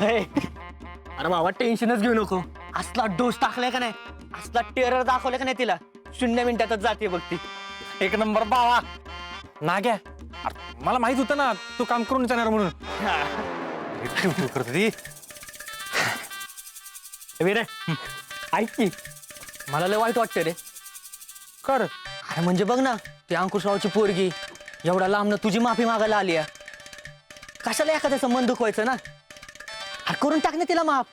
अरे बाबा टेन्शनच घेऊ नको. असला डोस टाकलाय का नाही, असला टेरर दाखवलाय का नाही तिला, 0 मिनिटातच जाते बघ ती. एक नंबर बावा. नाग्या, मला माहित होतं ना तू काम करून जाणार म्हणून. करत ती रे ऐक की, मला लय वाईट वाटतं रे. कर. अरे म्हणजे बघ ना, ती अंकुशरावची पोरगी एवढा लांबनं तुझी माफी मागायला आली आहे. कशाला एखाद्याचं मन दुखवायचं ना. अरे करून टाक ना तिला माफ.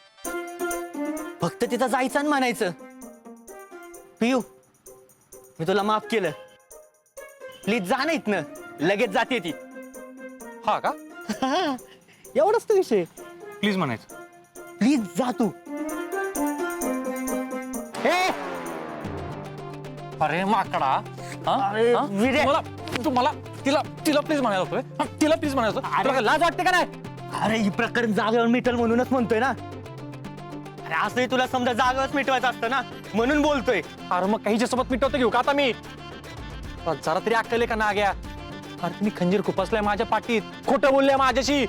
फक्त तिथं जायचं आणि म्हणायचं, पियू मी तुला माफ केलं, प्लीज जा ना इथनं. लगेच जाते ती. हा का? एवढंच तो विषय. प्लीज म्हणायचं. प्लीज जा तू. अरे माकडा. अरे, विरे. मला तिला प्लीज म्हणायला होतोय. तिला प्लीज म्हणायचं. तुला काय लाज वाटते का नाही? अरे ही प्रकरण जागेवर मिटल म्हणूनच म्हणतोय ना. अरे असंही तुला समजा जागेवरच मिटवायचं असतं ना, म्हणून बोलतोय. अरे मग काही सोबत मिटवतो घेऊ का आता मी? जरा तरी अक्कल आहे का ना गया? अरे तुम्ही खंजीर खुपसलाय माझ्या पाठीत, खोटं बोलले माझ्याशी.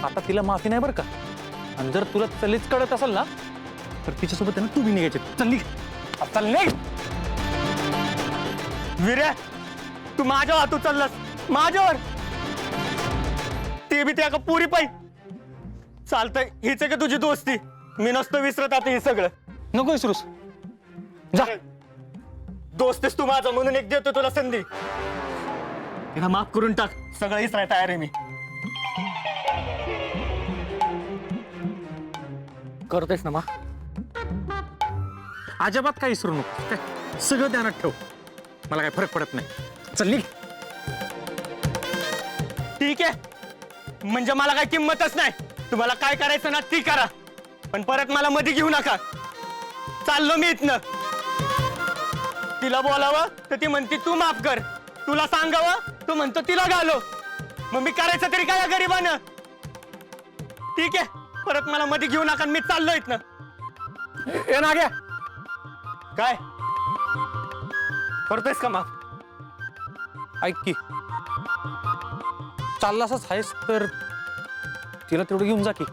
आता तिला माफी नाही बरं का. आणि जर तुला चलीच कळत असेल ना, तर तिच्यासोबत ना तू बी निघायचे. चल निघ. चल निघ. विरे तू माझ्या हातू चाललास, माझ्यावर. ते बी त्या का पुरी पाय. चालतंय, हीच आहे का तुझी दोस्ती? मी नसतो विसरत आता हे सगळं. नको विसरूस. जा. दोस्तच तू माझा म्हणून एक देतो तुला संधी. तिला माफ करून टाक, सगळं विसराय तयार आहे मी. करतोयस ना मा? अजिबात काही विसरू नको. काय सगळं ध्यानात ठेव. मला काही फरक पडत नाही. चल निघ. ठीक आहे, म्हणजे मला काही किंमतच नाही. तुम्हाला काय करायचं ना ती करा, पण परत मला मध्ये घेऊ नका. चाललो मी इथनं. तिला बोलावं तर ती म्हणते तू माफ कर, तुला सांगावं तू म्हणतो तिला घालो. मग मी करायचं तरी काय या गरीबानं? ठीक आहे, परत मला मध्ये घेऊ नका. मी चाललो इथनं. ए नाग्या, काय करतोयस का माफ? ऐक की, चाललासच आहेस तर तिला तेवढं घेऊन जा की.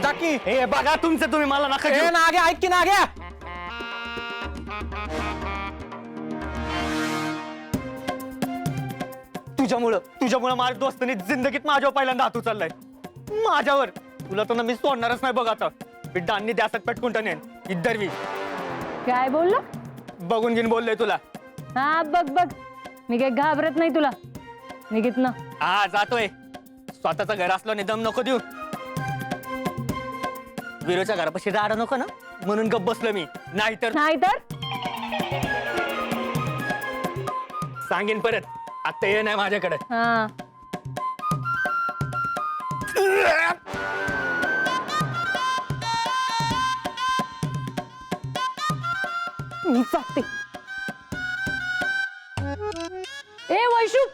जा की. हे बघा तुमचं तुम्ही, मला नका ए घेऊ. नाग्या, ऐक की नाग्या. तुझ्यामुळं माझ्या दोस्तानी जिंदगीत माझ्यावर पहिल्यांदा हातू चाललाय. माझ्यावर. तुला तर ना मी सोडणारच नाही बघ आता. डांनी द्यासात पेटकून टानेन इద్దరివి. काय बोलला? बघून घेऊन बोललोय तुला. हा बघ बघ, मी काही घाबरत नाही तुला. निघित ना. हा जातोय. स्वतःचं घर असलं निदम नको देऊ. विरोच्या घरापाशी राडा नको ना, म्हणून गप्प बसलो मी. नाहीतर सांगेन परत. आता ये नाही माझ्याकडे. हा मी चाकते. ए वैशू,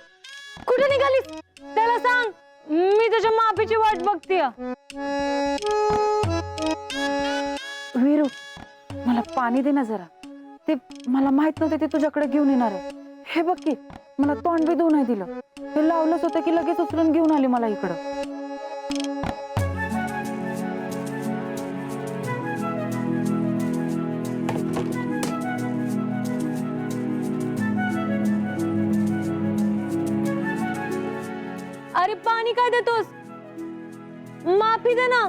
कुठे निघालीस? त्याला सांग मी तुझ्या माफीची वाट बघते. वीरू, मला पाणी दे ना जरा. ते मला माहित नव्हते ते तुझ्याकडे घेऊन येणार आहे. हे बघ की, मला तोंड बी धुवू नाही दिलं. हे लावलंच होतं की लगेच उचलून घेऊन आली मला इकडं. अरे पाणी काय देतोस? माफी दे ना.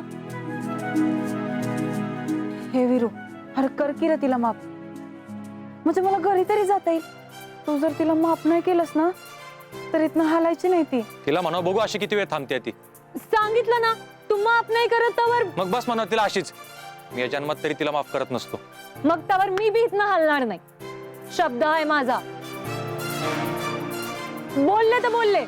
हे वीरू, अरे कर की रे तिला माफ. म्हणजे मला घरी तरी जाता येईल. तू जर तिला माफ नाही केलंस ना, तर इथनं हालायची नाही ती. तिला म्हणा बघू अशी किती वेळ थांबते ती. सांगितलं ना, तू माफ नाही करत तवर. मग बस म्हणा तिला अशीच. मी या जन्मात तरी तिला माफ करत नसतो. मग तवर मी बी इथनं हलणार नाही. शब्द आहे माझा. बोलले तर बोलले.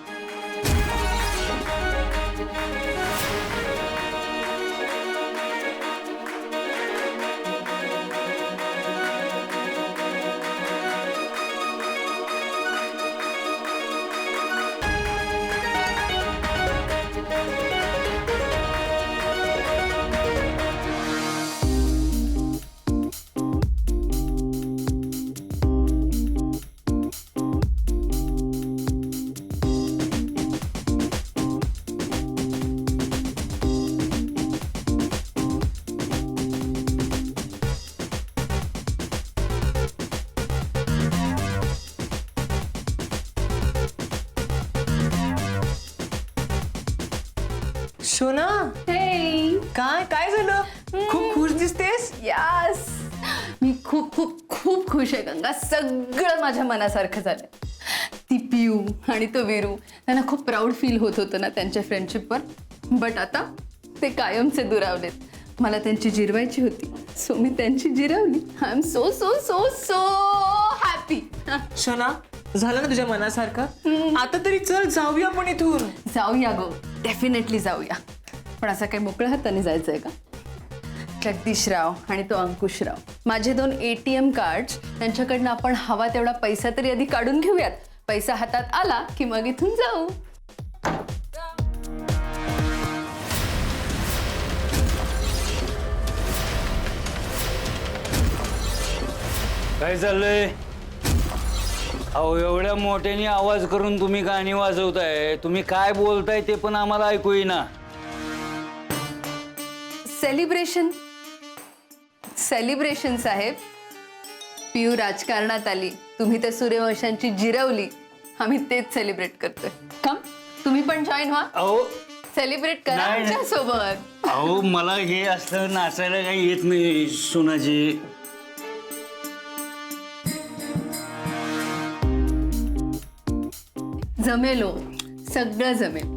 शोना हे काय काय झालं खूप खुश दिसतेस. यस मी खूप खूप खूप खुश आहे गंगा. सगळं माझ्या मनासारखं झालं. ती पियू आणि तो वीरू त्यांना खूप प्राऊड फील होत होतं ना त्यांच्या फ्रेंडशिपवर. बट आता ते कायमचे दुरावलेत. मला त्यांची जिरवायची होती सो मी त्यांची जिरवली. I am so so so so happy. शोना झालं ना तुझ्या मनासारखं. आता तरी चल जाऊया पण इथून. जाऊया गो डेफिनेटली जाऊया. पण असं काही मोकळ्या हाताने जायचंय का? जगदीशराव आणि तो अंकुशराव माझे 2 ATM कार्ड्स त्यांच्याकडनं आपण हवा तेवढा पैसा तरी आधी काढून घेऊयात. पैसा हातात आला की मग इथून जाऊ. काय चाललंय? अहो एवढ्या मोठ्याने आवाज करून तुम्ही गाणी वाजवताय. तुम्ही काय बोलताय ते पण आम्हाला ऐकू येईना. सेलिब्रेशन सेलिब्रेशन साहेब. पियू राजकारणात आली, तुम्ही त्या सूर्यवंशांची जिरवली. आम्ही तेच सेलिब्रेट करतोय. कम तुम्ही पण जॉईन व्हा. अहो सेलिब्रेट करा नाही, नाही. आमच्या सोबत. अहो मला हे असलं नाचायला काही येत नाही सोनाजी. जमेल हो, सगळं जमेल.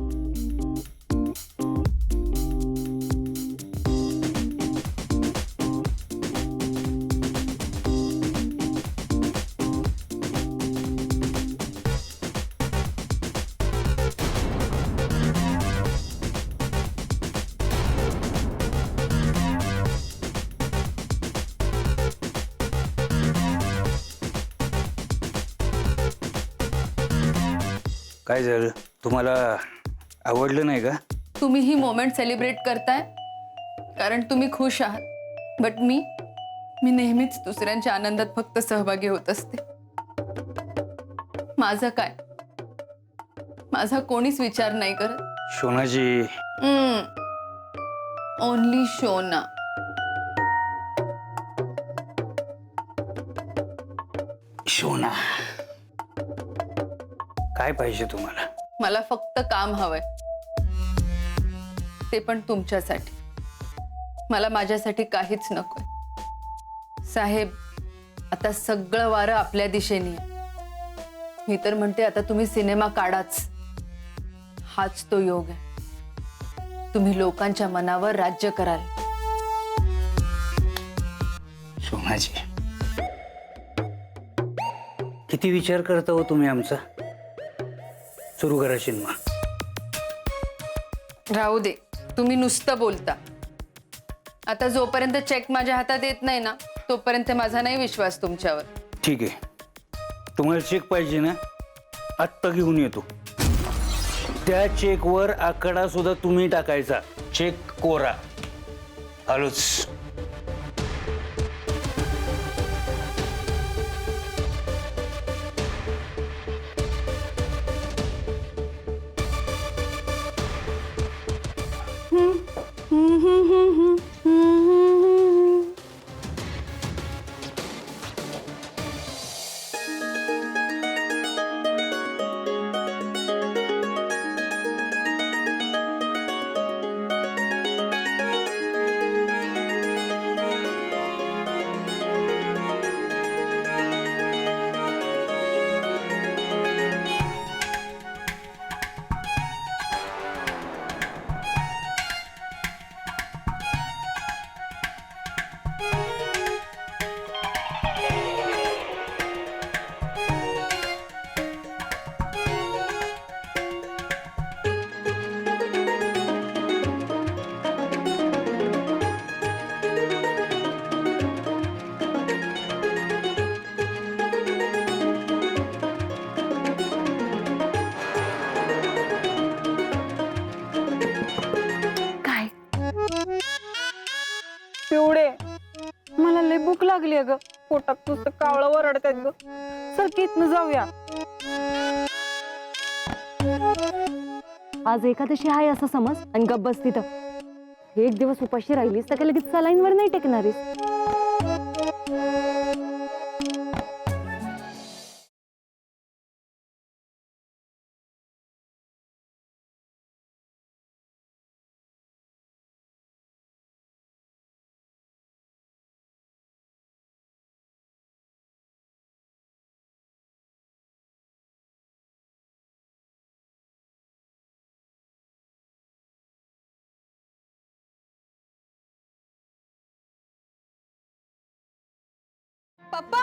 काय झालं? तुम्हाला आवडलं नाही का? तुम्ही ही मोमेंट सेलिब्रेट करताय कारण तुम्ही खुश आहात. बट मी नेहमीच दुसऱ्यांच्या आनंदात फक्त सहभागी होत असते. माझं काय? माझा कोणीच विचार नाही करत. सोनाजी ओनली शोना. सोना काय पाहिजे तुम्हाला? मला फक्त काम हवंय, ते पण तुमच्यासाठी. मला माझ्यासाठी काहीच नकोय. साहेब आता सगळं वारं आपल्या दिशेने आहे. मी तर म्हणते आता तुम्ही सिनेमा काढाच. हाच तो योग आहे. तुम्ही लोकांच्या मनावर राज्य कराल. सोनाजी किती विचार करता हो तुम्ही आमचा. सुरू करा सिनेमा. राहू दे, तुम्ही नुसतं बोलता. आता जोपर्यंत चेक माझ्या हातात येत नाही ना तोपर्यंत माझा नाही विश्वास तुमच्यावर. ठीक आहे. तुम्हाला चेक पाहिजे ना? आत्ता घेऊन येतो. त्या चेकवर आकडा सुद्धा तुम्ही टाकायचा. चेक कोरा. आलोच. पिवडे मला लय भूक लागली अगं. पोटात नुसतं कावळं वरडतात ग. चल की इथनं जाऊया. आज एकादशी आहे असं समज आणि गप्प बस तिथं. एक दिवस उपाशी राहिलीस तर काय लगेच सलाईनवर नाही टेकणारीस. पप्पा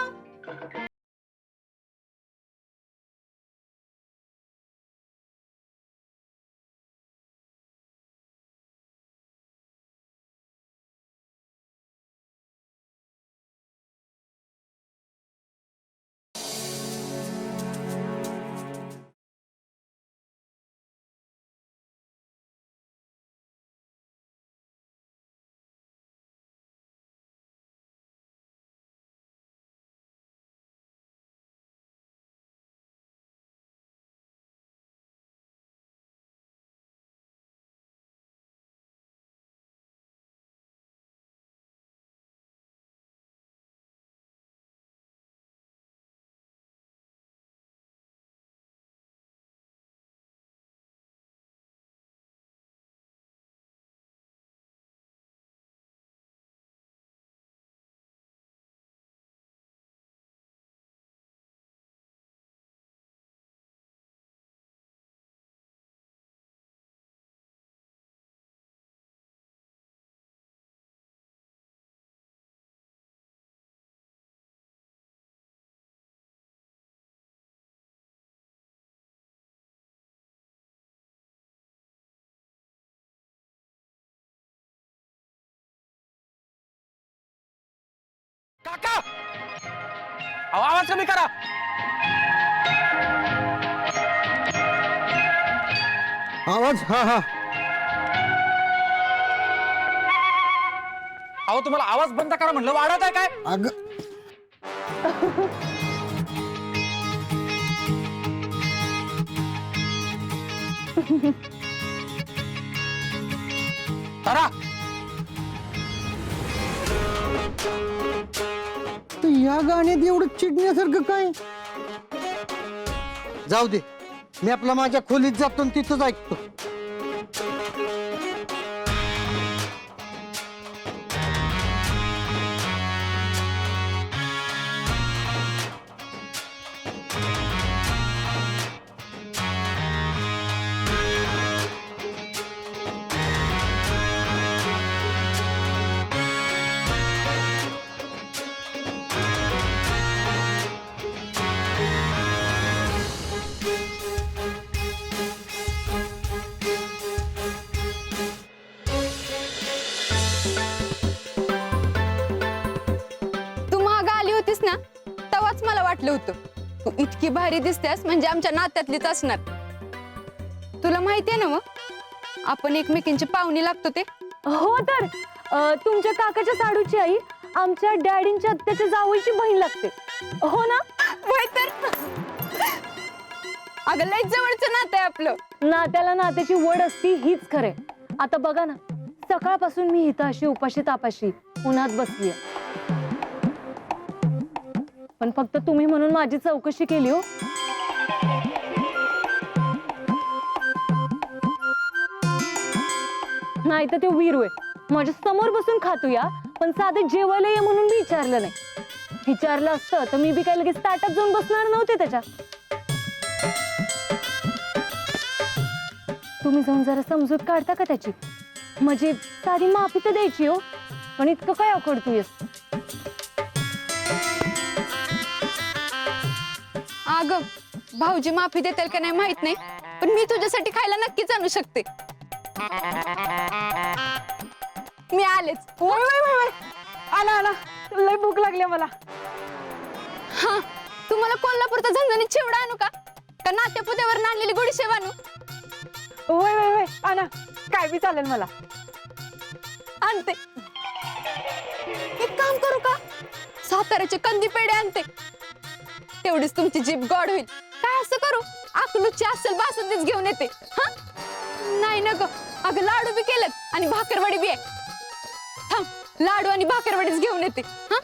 काका अहो, आवाज कमी करा. आवाज हा हा अहो तुम्हाला आवाज बंद करा म्हणलं, वाढत आहे काय? अग तारा या गाण्यात एवढं चिडण्यासारखं काय? जाऊ दे, मी आपला माझ्या खोलीत जातो आणि तिथंच ऐकतो. तू महाग आली होतीस ना, तेव्हाच मला वाटलं होतं तू इतकी भारी दिसतेस म्हणजे आमच्या नात्यातलीच असणार. तुला माहितीये ना मग आपण एकमेकींची पाहुणी लागतो ते. हो तर तुमच्या काकाच्या साडूची आई आमच्या डॅडींच्या आत्याच्या जावईची बहीण लागते. हो ना? होय तर. अगं लय जवळचं नातं आहे आपलं. नात्याला नात्याची वड असती हीच खरे. आता बघा ना, सकाळपासून मी इथं अशी उपाशी तापाशी उन्हात बसलीय, पण फक्त तुम्ही म्हणून माझी चौकशी केली हो. नाही तर ते वीरू आहे माझ्या समोर बसून खातो या, पण साधं जेवायला ये म्हणून मी विचारलं नाही. विचारलं असतं तर मी बी काय लगेच ताटात जाऊन बसणार नव्हते त्याच्या. तुम्ही जाऊन जरा समजूत काढता का त्याची? म्हणजे साधी माफी तर द्यायची हो, पण इतकं काय अकडतोयस? अगं भाऊजी माफी देतील का नाही माहित नाही, पण मी तुझ्यासाठी खायला नक्कीच आणू शकते. मी आलेच. वय वय वय वय, आला आला, लय भूक लागली मला. हा, तुम्हाला कोल्हापूरचा झणझणीत चिवडा आणू का? का नाट्यपुद्यावर आणलेली गोडीशेव आणू? वय वय वय, आणा, काय बी चालेल मला. आणते. एक काम करू का, साताऱ्याचे कंदी पेढे आणते, तेवढीच तुमची जीभ गोड होईल. काय असं करू, अकलूची असेल बासुंदीच घेऊन येते. हा नाही ना ग, अगं लाडू बी केलेत आणि भाकरवडी बी आहे. थांब, लाडू आणि भाकरवडीच घेऊन येते. हा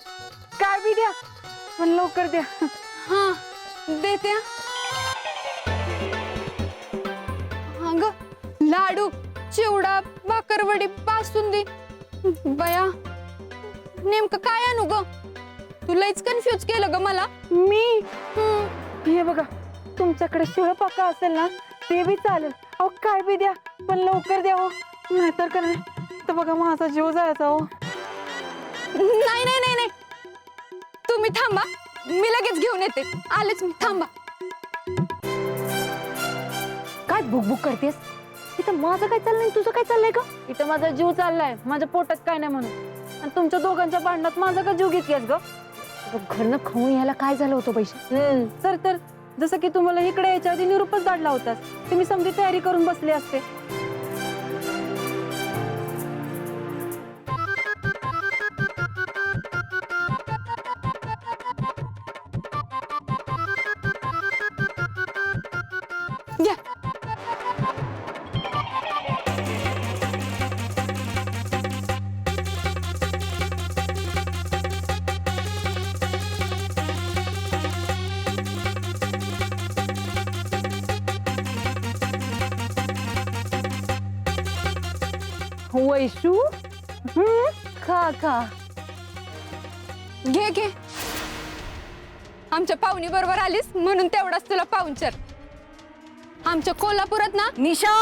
काय बी द्या, पण लवकर द्या. हा देते. अगं लाडू, चिवडा, भाकरवडी, बासुंदी, बया नेमकं काय आणू ग? तू लयच कन्फ्युज केलं ग मला. मी हम्म. हे बघा, तुमच्याकडे शिळ पाका असेल ना ते बी चालेल. अहो काय बी द्या, पण लवकर द्या हो, नाहीतर का नाही तर बघा माझा जीव जायचा हो. नाही नाही नाही नाही, तुम्ही थांबा, मी लगेच घेऊन येते. आलेच मी, थांबा. काय बुकबुक करतेस? इथं माझं काय चाललंय तुझं काय चाललंय का? इथं माझा जीव चाललाय, माझ्या पोटात काय नाही म्हणून. आणि तुमच्या दोघांच्या भांडणात माझा का जीव घेतलीस ग? घरनं खाऊन यायला काय झालं होतं पैसे? तर जसं की तुम्हाला इकडे यायच्या आधी निरूपच काढला होतास, तुम्ही समधी तयारी करून बसले असते. घ्या. वैशू खा खा. घे घे. आमच्या पाहुणी बरोबर आलीस म्हणून तेवढाच तुला पाहुणचार. आमच्या कोल्हापुरात ना निशा,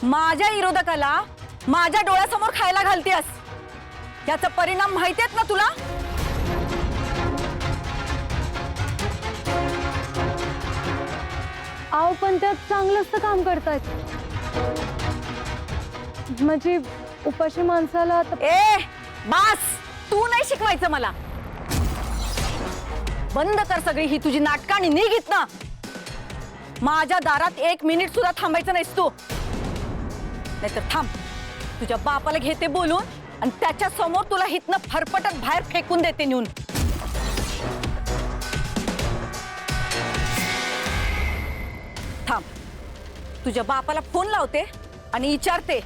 माझ्या विरोधकाला माझ्या डोळ्यासमोर खायला घालतेस, याचा परिणाम माहितीयेत ना तुला? आव पण त्यात चांगलंच काम करतायत. म्हणजे उपाशी माणसाला ए बास, तू नाही शिकवायचं मला. बंद कर सगळी ही तुझी नाटकं आणि निघ ना. माझ्या दारात 1 मिनिट सुद्धा थांबायचं नाहीस तू. नाहीतर थांब, तुझ्या बापाला घेते बोलून आणि त्याच्या समोर तुला हितनं फरफटत बाहेर फेकून देते नेऊन. थांब, तुझ्या बापाला फोन लावते आणि विचारते,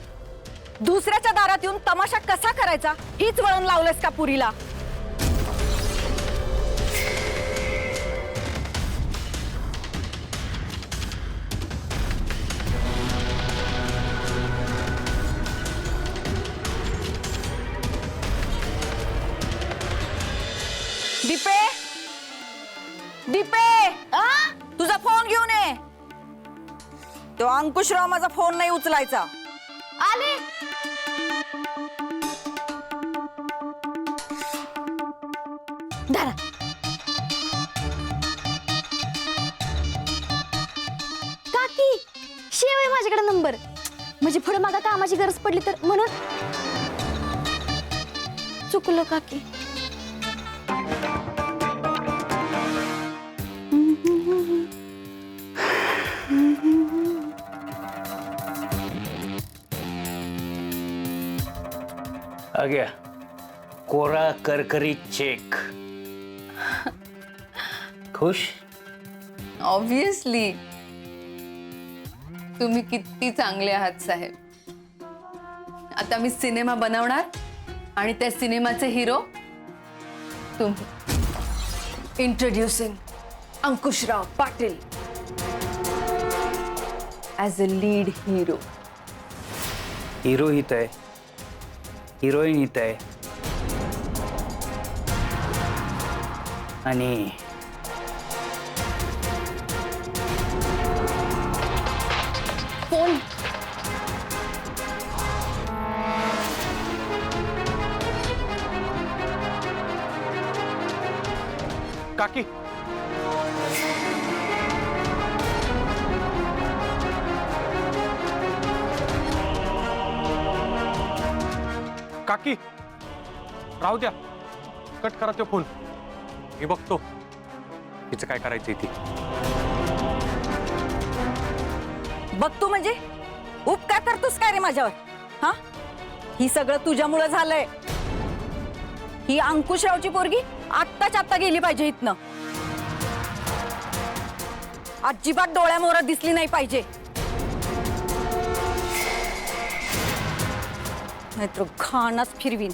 दुसऱ्याच्या दारात येऊन तमाशा कसा करायचा हीच वळण लावलंस का पुरीला? दीपे, दीपे, तुझा फोन घेऊन ये. तो अंकुशराव माझा फोन नाही उचलायचा. आले. धरा. काकी, शेव आहे माझ्याकडे नंबर. म्हणजे पुढे मागा कामाची गरज पडली तर म्हणून. चुकलो काकी. आ गया कोरा करकरी चेक. खुश? ऑब्विसली. तुम्ही किती चांगले आहात साहेब. आता मी सिनेमा बनवणार आणि त्या सिनेमाचे हिरो तुम्ही. Introducing Ankushrao Patil as a lead hero. Hero हित आहे, हिरोईन हित आहे आणि फोन. काकी, काकी राहू द्या, कट करा तो फोन. मी बघतो तिचं काय करायचंय ती. बघतो म्हणजे उपकार करतोस काय रे माझ्यावर? हा, ही सगळं तुझ्यामुळे झालंय. ही अंकुशरावची पोरगी आत्ताच्या आत्ता गेली पाहिजे इथनं. अजिबात डोळ्यामोर दिसली नाही पाहिजे, नाहीतर घाणच फिरवीन.